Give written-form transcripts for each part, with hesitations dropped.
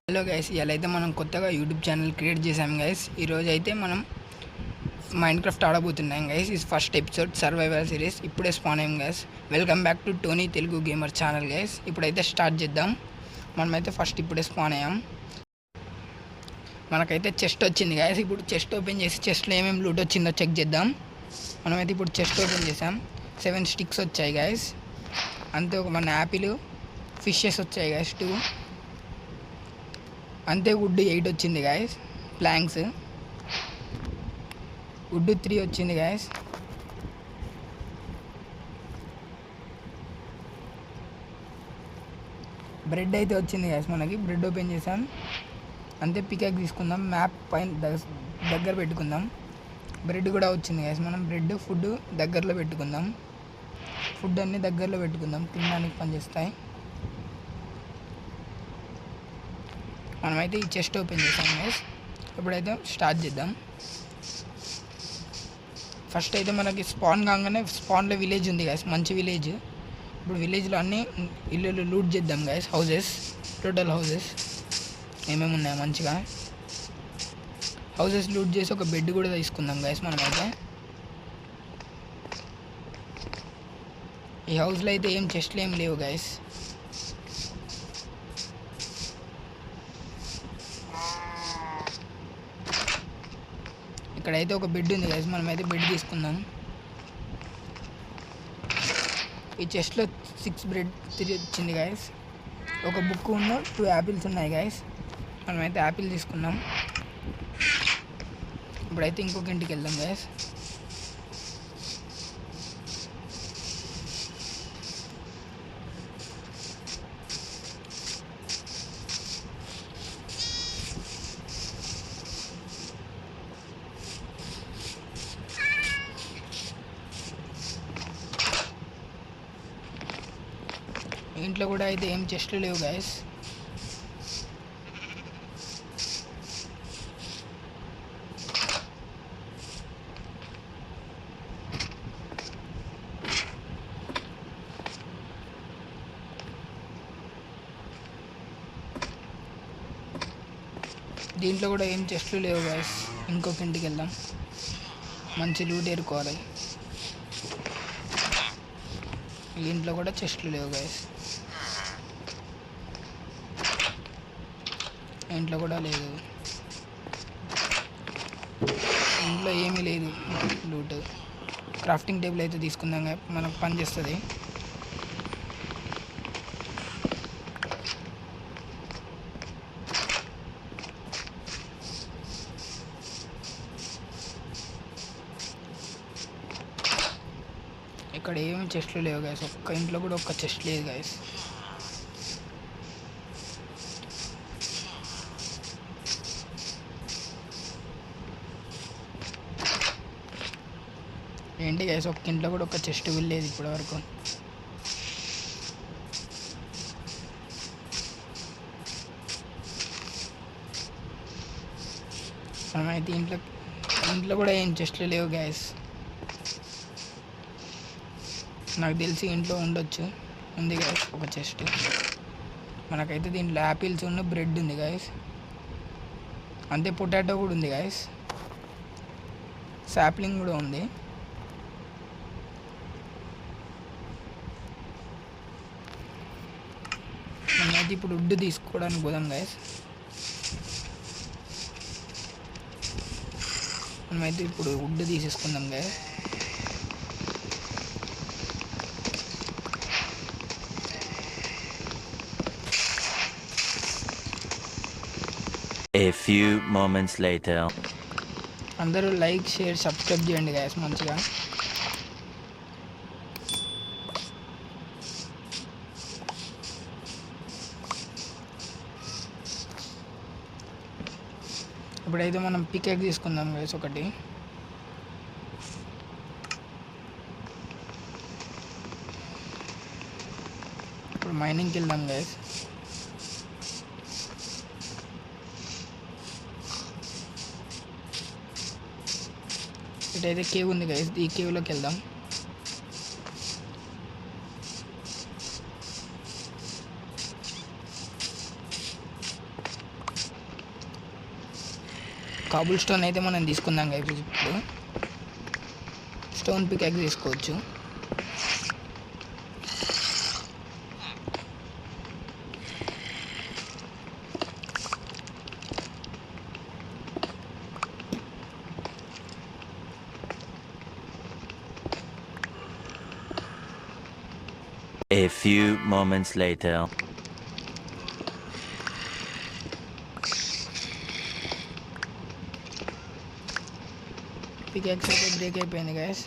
Hello guys, ఇలా అయితే మనం కొత్తగా యూట్యూబ్ ఛానల్ క్రియేట్ చేసాం గైస్. ఈరోజు అయితే మనం మైండ్ క్రాఫ్ట్ ఆడబోతున్నాం గైస్. ఇది ఫస్ట్ ఎపిసోడ్ సర్వైవల్ సిరీస్. ఇప్పుడే స్పాన్ అయ్యాం guys. Welcome back to Tony Telugu gamer channel guys. ఇప్పుడైతే స్టార్ట్ చేద్దాం. మనమైతే ఫస్ట్ ఇప్పుడే స్పాన్ అయ్యాం. మనకైతే చెస్ట్ వచ్చింది గైస్. ఇప్పుడు చెస్ట్ ఓపెన్ చేసి చెస్ట్లో ఏమేమి లూట్ వచ్చిందో చెక్ చేద్దాం. మనమైతే ఇప్పుడు చెస్ట్ ఓపెన్ చేసాం. 7 స్టిక్స్ వచ్చాయి గైస్. అంతే ఒక మన యాపిల్, ఫిషెస్ వచ్చాయి గైస్ 2. అంతే వుడ్ 8 వచ్చింది గాయస్. ప్లాంక్స్ వుడ్ 3 వచ్చింది గాయస్. బ్రెడ్ అయితే వచ్చింది గాయస్. మనకి బ్రెడ్ ఓపెన్ చేసాం. అంతే పికాక్ తీసుకుందాం. మ్యాప్ పైన దగ్గర పెట్టుకుందాం. బ్రెడ్ కూడా వచ్చింది గాయస్. మనం బ్రెడ్ ఫుడ్ దగ్గరలో పెట్టుకుందాం. ఫుడ్ అన్నీ దగ్గరలో పెట్టుకుందాం, తినడానికి పనిచేస్తాయి. మనమైతే ఈ చెస్ట్ ఓపెన్ చేసాం గైస్. ఇప్పుడైతే స్టార్ట్ చేద్దాం. ఫస్ట్ అయితే మనకి స్పాన్ కాగానే స్పాన్లో విలేజ్ ఉంది గైస్, మంచి విలేజ్. ఇప్పుడు విలేజ్లో అన్ని ఇల్లు లూట్ చేద్దాం గైస్. హౌజెస్, టోటల్ హౌజెస్ ఏమేమి ఉన్నాయి మంచిగా. హౌజెస్ లూట్ చేసి ఒక బెడ్ కూడా తీసుకుందాం గైస్. మనమైతే ఈ హౌస్లో అయితే ఏం చెస్ట్లు ఏం లేవు గైస్. ఇక్కడైతే ఒక బెడ్ ఉంది గైస్. మనమైతే బెడ్ తీసుకుందాం. ఈ చెస్ట్లో 6 బ్రెడ్ వచ్చింది గైస్. ఒక బుక్ ఉన్న 2 యాపిల్స్ ఉన్నాయి గైస్. మనమైతే యాపిల్ తీసుకున్నాం. ఇప్పుడైతే ఇంకొక ఇంటికి వెళ్దాం గైస్. ఇంట్లో కూడా అయితే ఏం చెస్ట్లు లేవు గైస్. దీంట్లో కూడా ఏం చెస్ట్లు లేవు గైస్. ఇంకొక ఇంటికి వెళ్దాం, మంచి లూట్ ఏరుకోవాలి. ఇంట్లో కూడా చెస్ట్లు లేవు గైస్. ఇంట్లో కూడా లేదు. ఇంట్లో ఏమీ లేదు లూట్. క్రాఫ్టింగ్ టేబుల్ అయితే తీసుకుందాం, మనకు పని చేస్తుంది. ఇక్కడ ఏమి చెస్ట్లు లేవు గైస్. ఒక్క ఇంట్లో కూడా ఒక్క చెస్ట్ లేదు గైస్. ఏంటి గైస్, ఒక్క ఇంట్లో కూడా ఒక చెస్ట్ వెళ్ళలేదు ఇప్పటి వరకు. మనమైతే ఇంట్లో కూడా ఏం చెస్ట్లు లేవు గైస్. నాకు తెలిసి ఇంట్లో ఉండొచ్చు. ఉంది గైస్ ఒక చెస్ట్. మనకైతే దీంట్లో యాపిల్స్ ఉన్న బ్రెడ్ ఉంది గైస్. అంతే పొటాటో కూడా ఉంది గైస్. సాప్లింగ్ కూడా ఉంది. మనమైతే ఇప్పుడు వుడ్ తీసుకోవడానికి పోదాం గైస్. మనమైతే ఇప్పుడు వుడ్ తీసేసుకుందాం guys. A few moments later. అందరూ లైక్, షేర్, సబ్స్క్రైబ్ చేయండి గైస్ మంచిగా. ఇప్పుడైతే మనం పికాక్ తీసుకుందాం గైస్ ఒకటి. ఇప్పుడు మైనింగ్కి వెళ్దాం గైస్. ఇటైతే కేవ్ ఉంది గైస్. ఈ కేవ్లోకి వెళ్దాం. కాబుల్ స్టోన్ అయితే మనం తీసుకుందాం గైస్. ఇప్పుడు స్టోన్ పికాక్స్ తీసుకోవచ్చు. A few moments later. Peacocks అయితే బ్రేక్ అయిపోయింది గైస్.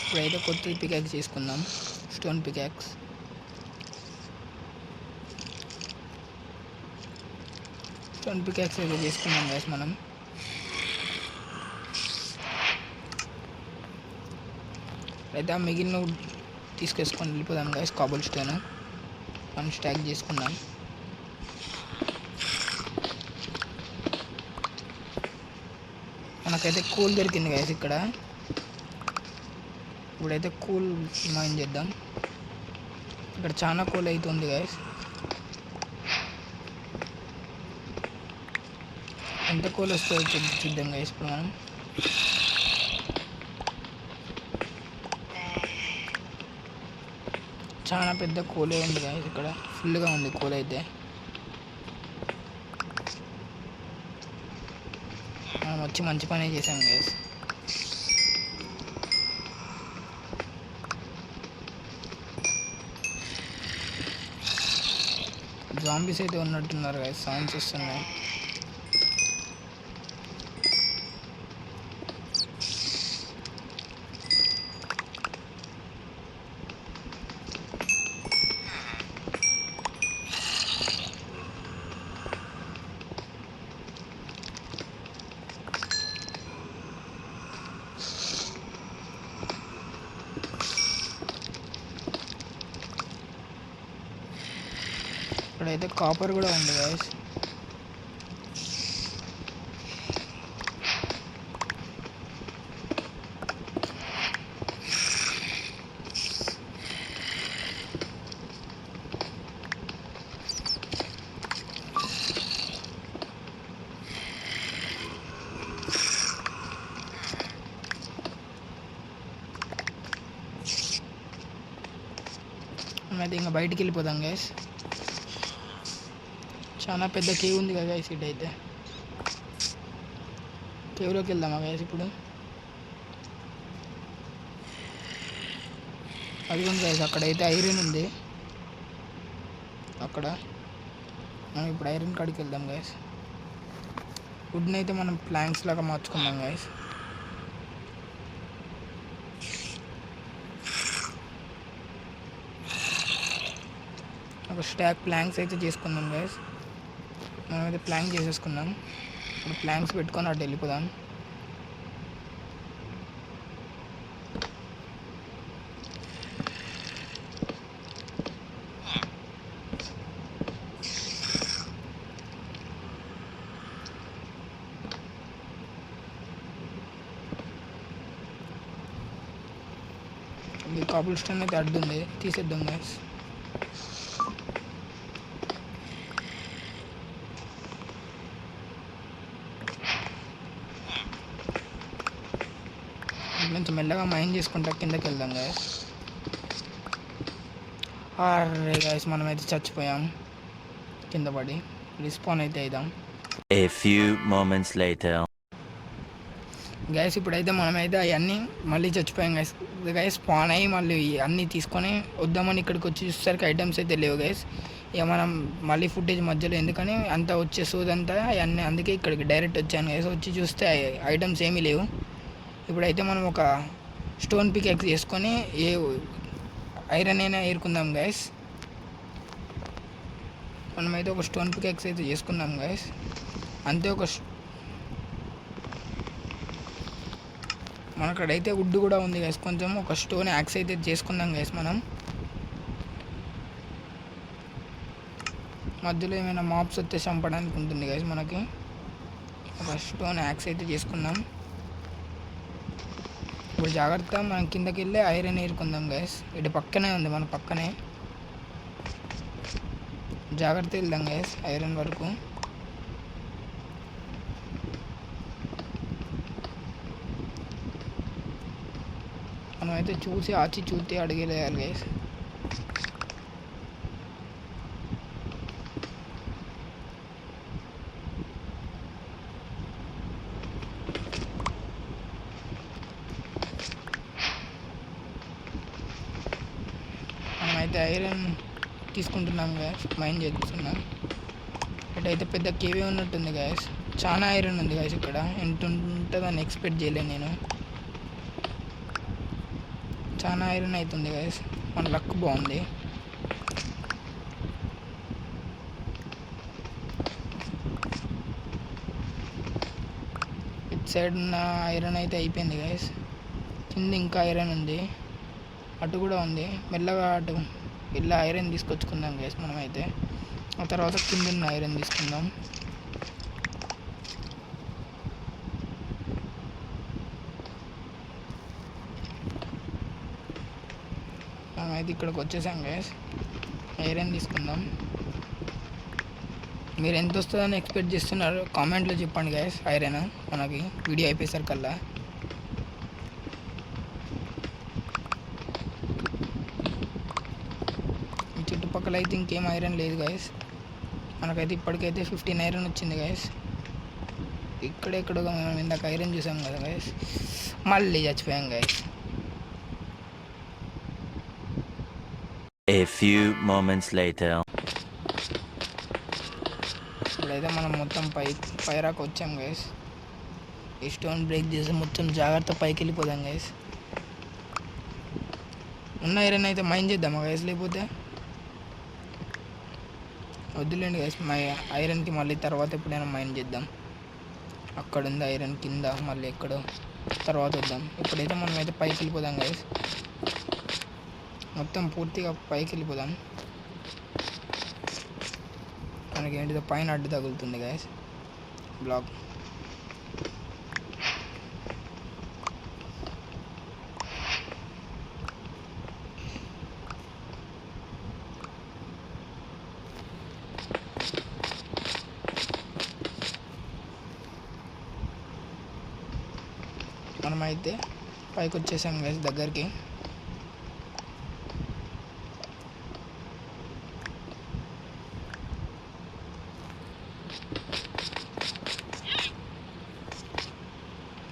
ఇప్పుడైతే కొత్త పికాక్స్ తీసుకుందాం, స్టోన్ పికాక్స్. స్టోన్ పికాక్స్ అయితే తీసుకున్నాం గైస్ మనం. అయితే ఆ మిగిలిన తీసుకేసుకొని వెళ్ళిపోదాం గైస్. కాబుల్ స్టోన్ మనం స్టాక్ చేసుకుందాం. మనకైతే కూల్ దొరికింది గైస్ ఇక్కడ. ఇప్పుడైతే కూల్ మైన్ చేద్దాం. ఇక్కడ చాలా కూల్ అవుతుంది గైస్. ఎంత కూల్ వస్తుందో చూద్దాం గైస్ ఇప్పుడు మనం. చాలా పెద్ద కూలే ఉంది గైస్ ఇక్కడ, ఫుల్గా ఉంది కూల్ అయితే. మనం వచ్చి మంచి పని చేసాం గైస్. జాంబీస్ అయితే ఉన్నట్టున్నారు గైస్, సౌండ్స్ వస్తున్నాయి. ఇక్కడైతే కాపర్ కూడా ఉంది గైస్. మనమైతే ఇంకా బయటికి వెళ్ళిపోదాం గైస్. చాలా పెద్ద కేవ్ ఉంది కదా గైస్. ఇటు అయితే కేవ్లోకి వెళ్దామా గైస్ ఇప్పుడు. అది ఉంది గైస్, అక్కడైతే ఐరన్ ఉంది. అక్కడ మనం ఇప్పుడు ఐరన్ కాడికి వెళ్దాం గైస్. వుడ్ని అయితే మనం ప్లాంక్స్ లాగా మార్చుకుందాం గైస్. ఒక స్టాక్ ప్లాంక్స్ అయితే చేసుకుందాం గైస్. మనమైతే ప్లాంక్ చేసేసుకుందాం. ఇప్పుడు ప్లాంక్స్ పెట్టుకొని అటు వెళ్ళిపోదాం. ఈ కాబుల్ స్టోన్ అయితే అడ్డుంది, తీసేద్దాం గైస్. నుంచి మెల్లగా మైండ్ చేసుకుంటా కిందకి వెళ్దాం గైస్. అరే గైస్ మనమైతే చచ్చిపోయాం కింద పడి. రిస్పాన్ అయితే అవుదాం. A few moments later. Guys ఇప్పుడైతే మనమైతే అవన్నీ మళ్ళీ చచ్చిపోయాం గైస్. గైస్ స్పాన్ అయ్యి మళ్ళీ అన్నీ తీసుకొని వద్దామని ఇక్కడికి వచ్చి చూసేసరికి ఐటమ్స్ అయితే లేవు గైస్. ఇక మనం మళ్ళీ ఫుటేజ్ మధ్యలో ఎందుకని అంతా వచ్చే సోదంతా అవన్నీ, అందుకే ఇక్కడికి డైరెక్ట్ వచ్చాను గైస్. వచ్చి చూస్తే ఐటమ్స్ ఏమీ లేవు. ఇప్పుడైతే మనం ఒక స్టోన్ పికాక్స్ చేసుకొని ఏ ఐరన్ అయినా ఏరుకుందాం గైస్. మనమైతే ఒక స్టోన్ పికాక్స్ అయితే చేసుకుందాం గైస్. అంతే మనకడైతే వుడ్ కూడా ఉంది గైస్. కొంచెం ఒక స్టోన్ యాక్స్ అయితే చేసుకుందాం గైస్. మనం మధ్యలో ఏమైనా మాప్స్ వస్తే చంపడానికి ఉంటుంది గైస్. మనకి ఒక స్టోన్ యాక్స్ అయితే చేసుకుందాం. ఇప్పుడు జాగ్రత్త, మనం కిందకి వెళ్ళి ఐరన్ ఏరుకుందాం గైస్. ఇటు పక్కనే ఉంది, మన పక్కనే. జాగ్రత్త వెళ్దాం గైస్ ఐరన్ వరకు. మనమైతే చూసి ఆచి చూసి అడిగేయాలి గైస్. మనమైతే ఐరన్ తీసుకుంటున్నాం గైస్, మైన్ చేస్తున్నాం. ఇటైతే పెద్ద కేవే ఉన్నట్టుంది గైస్, చాలా ఐరన్ ఉంది గైస్ ఇక్కడ. ఎంత ఉంటుందని ఎక్స్పెక్ట్ చేయలేను నేను. చాలా ఐరన్ అవుతుంది గైస్, మన లక్ బాగుంది. ఇటు సైడ్ ఉన్న ఐరన్ అయితే అయిపోయింది గైస్, కింద ఇంకా ఐరన్ ఉంది, అటు కూడా ఉంది. మెల్లగా అటు ఇలా ఐరన్ తీసుకొచ్చుకుందాం గైస్ మనమైతే. ఆ తర్వాత కింద ఉన్న ఐరన్ తీసుకుందాం. మనమైతే ఇక్కడికి వచ్చేసాం గైస్, ఐరన్ తీసుకుందాం. మీరు ఎంత వస్తుందని ఎక్స్పెక్ట్ చేస్తున్నారు కామెంట్లో చెప్పండి గైస్. ఐరన్ మనకి వీడియో అయిపోయేసరికల్లా. ఈ చుట్టుపక్కల అయితే ఇంకేం ఐరన్ లేదు గైస్. మనకైతే ఇప్పటికైతే 15 ఐరన్ వచ్చింది గైస్. ఇక్కడెక్కడో మనం ఇందాక ఐరన్ చూసాం కదా గైస్, మళ్ళీ చచ్చిపోయాం guys. A few moments later. ఇప్పుడైతే మనం మొత్తం పైరాకు వచ్చాం గైస్. ఈ స్టోన్ బ్రేక్ చేసి మొత్తం జాగ్రత్త పైకి వెళ్ళిపోదాం గైస్. ఉన్న ఐరన్ అయితే మైన్ చేద్దామా గైస్, లేకపోతే వద్దులేండి గైస్. ఐరన్కి మళ్ళీ తర్వాత ఎప్పుడైనా మైన్ చేద్దాం. అక్కడ ఉంది ఐరన్ కింద, మళ్ళీ ఎక్కడో తర్వాత వద్దాం. ఇప్పుడైతే మనం అయితే పైకి వెళ్ళిపోదాం గైస్, మొత్తం పూర్తిగా పైకి వెళ్ళిపోదాం. మనకి ఏంటిదో పైన అడ్డు తగులుతుంది గైస్, బ్లాక్. మనమైతే పైకి వచ్చేసాం గైస్ దగ్గరికి.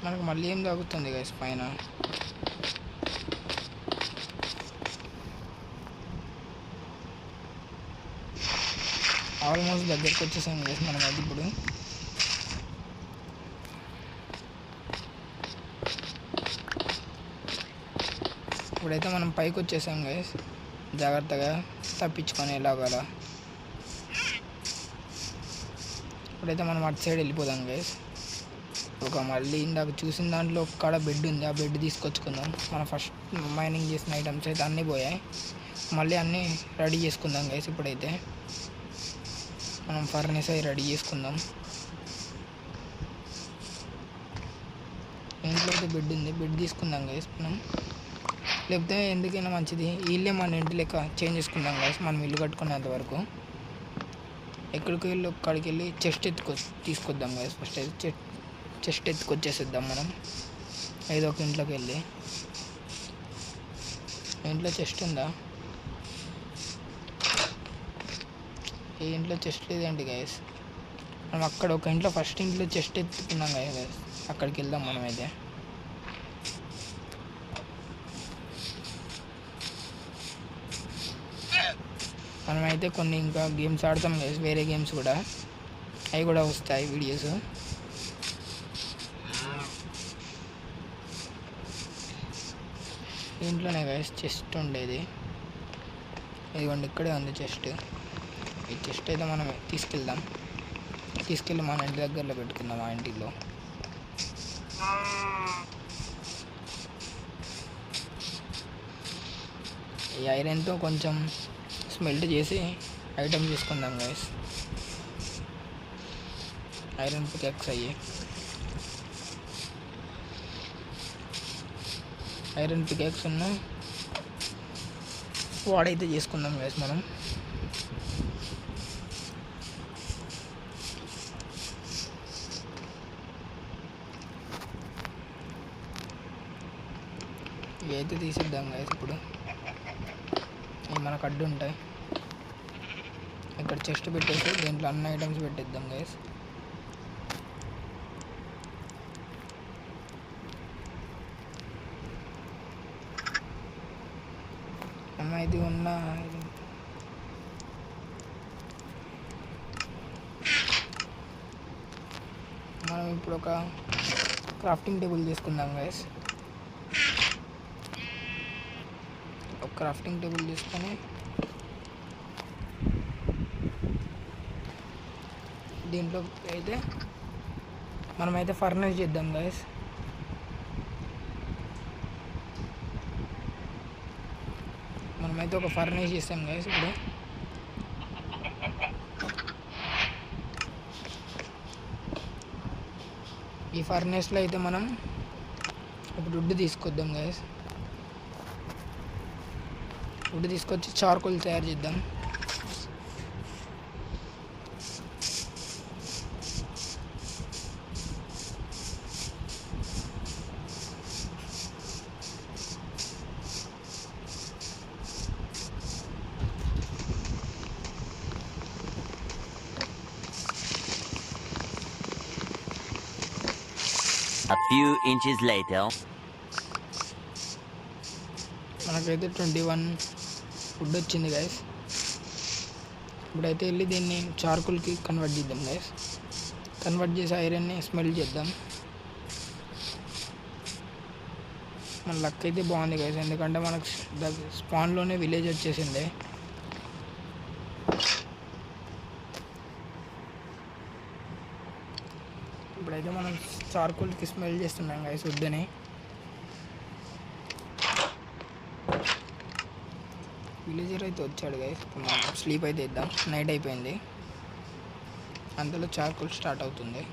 మనకు మళ్ళీ ఏం తాగుతుంది గైస్ పైన. ఆల్మోస్ట్ దగ్గరికి వచ్చేసాం గైస్ మనం అయితే. ఇప్పుడైతే మనం పైకి వచ్చేసాం గైస్, జాగ్రత్తగా తప్పించుకొని ఎలాగలా. ఇప్పుడైతే మనం అటు సైడ్ వెళ్ళిపోదాం గైస్. మళ్ళీ ఇందాక చూసిన దాంట్లో ఒక్కడ బెడ్ ఉంది, ఆ బెడ్ తీసుకొచ్చుకుందాం. మనం ఫస్ట్ మైనింగ్ చేసిన ఐటమ్స్ అయితే అన్నీ పోయాయి, మళ్ళీ అన్నీ రెడీ చేసుకుందాం గైస్. ఇప్పుడైతే మనం ఫర్నేస్ అవి రెడీ చేసుకుందాం. ఇంట్లో అయితే బెడ్ ఉంది, బెడ్ తీసుకుందాం గైస్ మనం. లేకపోతే ఎందుకైనా మంచిది ఇల్లే మన ఇంటి లెక్క చేంజ్ చేసుకుందాం గైస్, మనం ఇల్లు కట్టుకునేంత వరకు. ఎక్కడికి వెళ్ళి ఒక్కడికి వెళ్ళి చెస్ట్ తీసుకొద్దాం గైస్. ఫస్ట్ అయితే చెస్ట్ ఎత్తుకొచ్చేసేద్దాం మనం ఏదో ఒక ఇంట్లోకి వెళ్ళి. ఇంట్లో చెస్ట్ ఉందా? ఈ ఇంట్లో చెస్ట్ లేదేంటి గైస్? మనం అక్కడ ఒక ఇంట్లో ఫస్ట్ ఇంట్లో చెస్ట్ ఎత్తుకున్నాం గైస్, అక్కడికి వెళ్దాం మనమైతే. మనమైతే కొన్ని ఇంకా గేమ్స్ ఆడతాం గైస్, వేరే గేమ్స్ కూడా, అవి కూడా వస్తాయి వీడియోస్. ఇంట్లోనే గైస్ చెస్ట్ ఉండేది, ఇదిగోండి ఇక్కడే ఉంది చెస్ట్. ఈ చెస్ట్ అయితే మనం తీసుకెళ్ళి మన ఇంటి దగ్గరలో పెట్టుకుందాం, ఆ ఇంటిలో. ఈ ఐరన్తో కొంచెం స్మెల్ట్ చేసి ఐటమ్ తీసుకుందాం guys. Iron peacocks iron peacocks ఉన్న వాడైతే చేసుకుందాం గైస్ మనం. ఇవి అయితే తీసిద్దాం గైస్. ఇప్పుడు ఇవి మనకు అడ్డు ఉంటాయి. ఇక్కడ చెస్ట్ పెట్టేసి దీంట్లో అన్ని ఐటమ్స్ పెట్టేద్దాం గైస్. ఇది ఉన్న మనం ఇప్పుడు ఒక క్రాఫ్టింగ్ టేబుల్ తీసుకుందాం గైస్. ఒక క్రాఫ్టింగ్ టేబుల్ తీసుకొని దీంట్లో అయితే మనమైతే ఫర్నేస్ చేద్దాం గైస్. మనమైతే ఒక ఫర్నేస్ చేస్తాం గైస్. ఇప్పుడు ఈ ఫర్నేస్లో అయితే మనం ఇప్పుడు వుడ్ తీసుకొద్దాం గైస్. వుడ్ తీసుకొచ్చి చార్కోల్ తయారు చేద్దాం. A few inches later. మనకైతే 21 వుడ్ వచ్చింది గైస్. ఇప్పుడైతే వెళ్ళి దీన్ని చార్కోల్కి కన్వర్ట్ చేద్దాం గైస్. కన్వర్ట్ చేసి ఐరన్ని స్మెల్ చేద్దాం. మన లక్ అయితే బాగుంది గైస్, ఎందుకంటే మనకు స్పాన్లోనే విలేజ్ వచ్చేసింది. ఇప్పుడైతే మనం చార్కోల్కి స్మెల్ చేస్తున్నాం గైస్ వుడ్ని. విలేజర్ అయితే వచ్చాడు గైస్. ఇప్పుడు మనం స్లీప్ అయితే ఇద్దాం. నైట్ అయిపోయింది, అంతలో చార్కోల్ స్టార్ట్ అవుతుంది.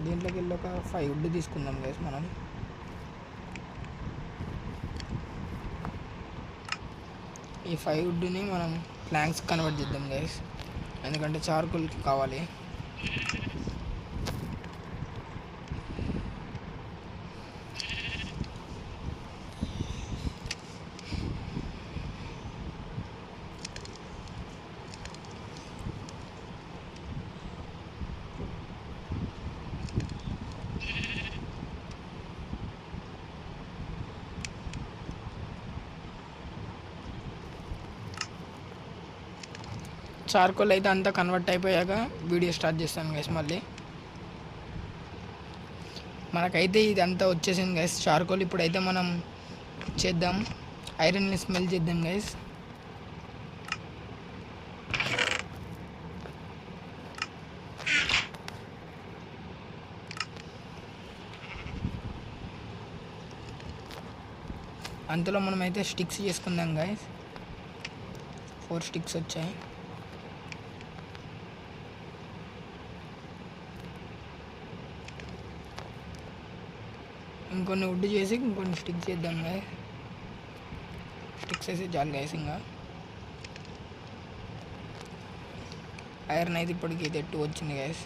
దీంట్లోకి వెళ్ళి ఒక 5 వుడ్ తీసుకుందాం గైస్. మనం ఈ 5 వుడ్ని మనం ప్లాంక్స్ కన్వర్ట్ చేద్దాం గైస్, ఎందుకంటే చార్కోల్కి కావాలి. చార్కోల్ అయితే అంతా కన్వర్ట్ అయిపోయాక వీడియో స్టార్ట్ చేస్తాను గైస్. మళ్ళీ మనకైతే ఇది అంతా వచ్చేసింది గైస్ చార్కోల్. ఇప్పుడైతే మనం చేద్దాం, ఐరన్ని స్మెల్ చేద్దాం గైస్. అంతలో మనమైతే స్టిక్స్ చేసుకుందాం గైస్. 4 స్టిక్స్ వచ్చాయి. ఇంకొన్ని వుడ్ చేసి ఇంకొన్ని స్టిక్ చేద్దాం గైస్. స్టిక్స్ వేసి చాలు గైస్. ఇంకా ఐరన్ అయితే ఇప్పటికి అయితే 2 వచ్చింది గైస్.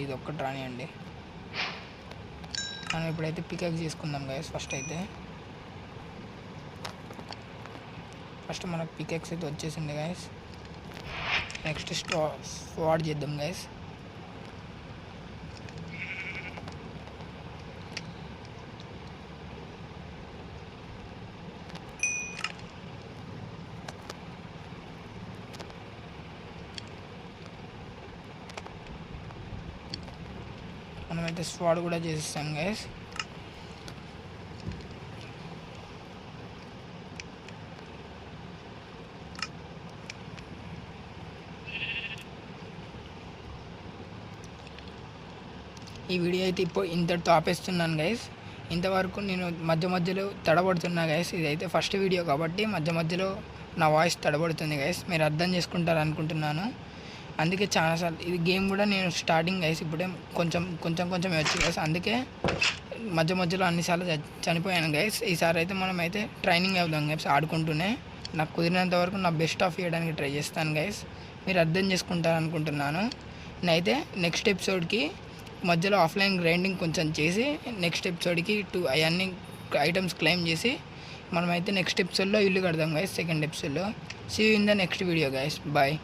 ఇది ఒక్కటి రానియండి. మనం ఇప్పుడైతే పికాక్ చేసుకుందాం గైస్. ఫస్ట్ మనకు పికాక్స్ అయితే వచ్చేసింది గైస్. నెక్స్ట్ స్వాడ్ చేద్దాం గైస్. మనమైతే స్వాడ్ కూడా చేసేస్తాం గైస్. ఈ వీడియో అయితే ఇప్పుడు ఇంతటితో ఆపేస్తున్నాను గైస్. ఇంతవరకు నేను మధ్య మధ్యలో తడబడుతున్నా గైస్. ఇదైతే ఫస్ట్ వీడియో కాబట్టి మధ్య మధ్యలో నా వాయిస్ తడబడుతుంది గైస్. మీరు అర్థం చేసుకుంటారు అనుకుంటున్నాను. అందుకే చాలాసార్లు ఇది గేమ్ కూడా నేను స్టార్టింగ్ గైస్ ఇప్పుడే కొంచెం వచ్చు గైస్. అందుకే మధ్య మధ్యలో అన్నిసార్లు చనిపోయాను గైస్. ఈసారి అయితే మనం అయితే ట్రైనింగ్ అవుదాం గైస్. ఆడుకుంటూనే నాకు కుదిరినంత వరకు నా బెస్ట్ ఆఫ్ ఇవ్వడానికి ట్రై చేస్తాను గైస్. మీరు అర్థం చేసుకుంటారు అనుకుంటున్నాను. నేనైతే నెక్స్ట్ ఎపిసోడ్కి మధ్యలో ఆఫ్లైన్ గ్రైండింగ్ కొంచెం చేసి నెక్స్ట్ ఎపిసోడ్కి అవన్నీ ఐటమ్స్ క్లెయిమ్ చేసి మనమైతే నెక్స్ట్ ఎపిసోడ్లో ఇల్లు కడదాం గైస్. సెకండ్ ఎపిసోడ్లో see you in the next video guys. Bye.